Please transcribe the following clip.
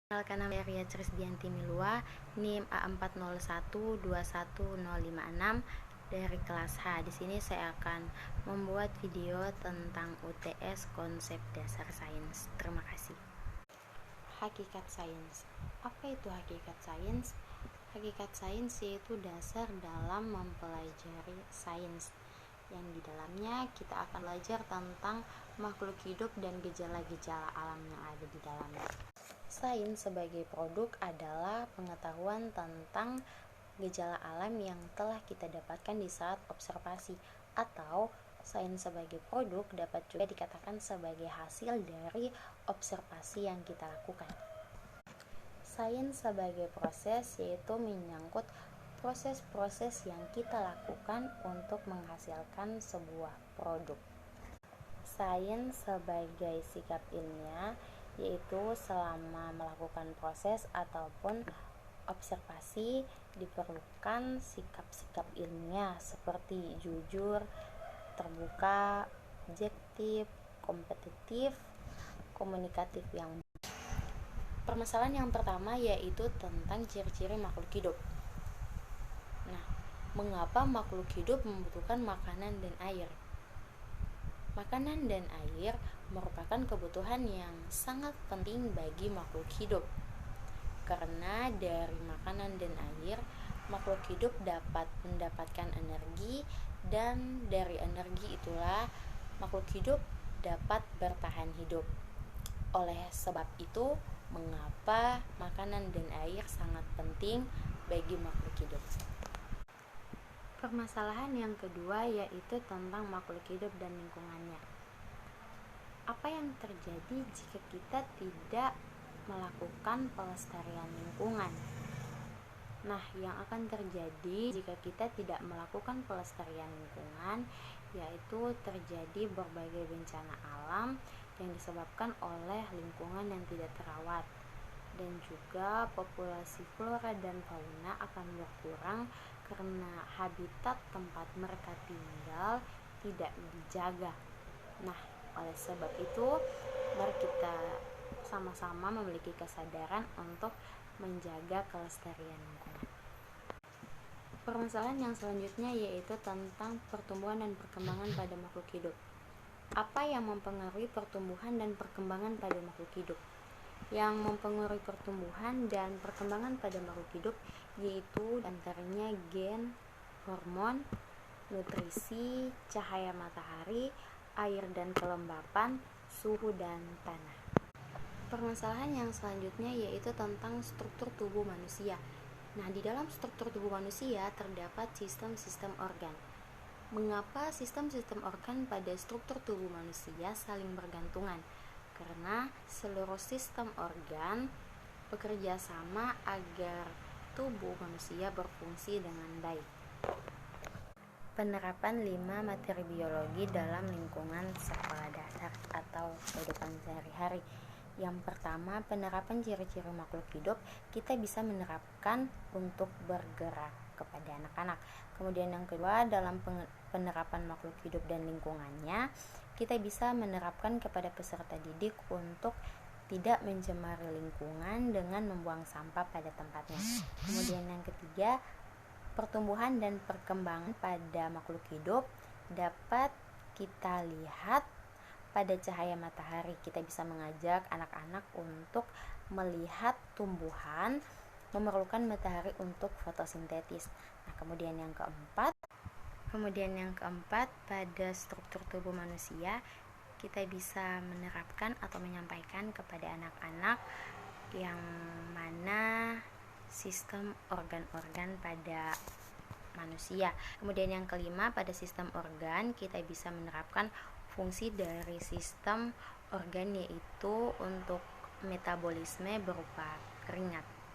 Perkenalkan, nama saya Trisdianti Milua, NIM A40121056 dari kelas H. Di sini saya akan membuat video tentang UTS konsep dasar sains. Terima kasih. Hakikat sains. Apa itu hakikat sains? Hakikat sains yaitu dasar dalam mempelajari sains, yang di dalamnya kita akan belajar tentang makhluk hidup dan gejala-gejala alam yang ada di dalamnya. Sains sebagai produk adalah pengetahuan tentang gejala alam yang telah kita dapatkan di saat observasi, atau sains sebagai produk dapat juga dikatakan sebagai hasil dari observasi yang kita lakukan. Sains sebagai proses yaitu menyangkut proses-proses yang kita lakukan untuk menghasilkan sebuah produk. Sains sebagai sikap ilmiah yaitu selama melakukan proses ataupun observasi diperlukan sikap-sikap ilmiah seperti jujur, terbuka, objektif, kompetitif, komunikatif yang baik. Permasalahan yang pertama yaitu tentang ciri-ciri makhluk hidup. Nah, mengapa makhluk hidup membutuhkan makanan dan air? Makanan dan air merupakan kebutuhan yang sangat penting bagi makhluk hidup. Karena dari makanan dan air, makhluk hidup dapat mendapatkan energi, dan dari energi itulah makhluk hidup dapat bertahan hidup. Oleh sebab itu, mengapa makanan dan air sangat penting bagi makhluk hidup. Permasalahan yang kedua yaitu tentang makhluk hidup dan lingkungannya. Apa yang terjadi jika kita tidak melakukan pelestarian lingkungan? Nah, yang akan terjadi jika kita tidak melakukan pelestarian lingkungan yaitu terjadi berbagai bencana alam yang disebabkan oleh lingkungan yang tidak terawat, dan juga populasi flora dan fauna akan berkurang karena habitat tempat mereka tinggal tidak dijaga. Nah, oleh sebab itu, mari kita sama-sama memiliki kesadaran untuk menjaga kelestarian lingkungan. Permasalahan yang selanjutnya yaitu tentang pertumbuhan dan perkembangan pada makhluk hidup. Apa yang mempengaruhi pertumbuhan dan perkembangan pada makhluk hidup? Yang mempengaruhi pertumbuhan dan perkembangan pada makhluk hidup yaitu antaranya gen, hormon, nutrisi, cahaya matahari, air dan kelembapan, suhu dan tanah. Permasalahan yang selanjutnya yaitu tentang struktur tubuh manusia. Nah, di dalam struktur tubuh manusia terdapat sistem-sistem organ. Mengapa sistem-sistem organ pada struktur tubuh manusia saling bergantungan? Karena seluruh sistem organ bekerja sama agar tubuh manusia berfungsi dengan baik. Penerapan 5 materi biologi dalam lingkungan sekolah dasar atau kehidupan sehari-hari. Yang pertama, penerapan ciri-ciri makhluk hidup kita bisa menerapkan untuk bergerak kepada anak-anak. Kemudian yang kedua, dalam penerapan makhluk hidup dan lingkungannya, kita bisa menerapkan kepada peserta didik untuk tidak mencemari lingkungan dengan membuang sampah pada tempatnya. Kemudian yang ketiga, pertumbuhan dan perkembangan pada makhluk hidup dapat kita lihat pada cahaya matahari. Kita bisa mengajak anak-anak untuk melihat tumbuhan memerlukan matahari untuk fotosintesis. Nah, kemudian yang keempat, pada struktur tubuh manusia kita bisa menerapkan atau menyampaikan kepada anak-anak yang mana sistem organ-organ pada manusia. Kemudian yang kelima, pada sistem organ kita bisa menerapkan fungsi dari sistem organ yaitu untuk metabolisme berupa keringat.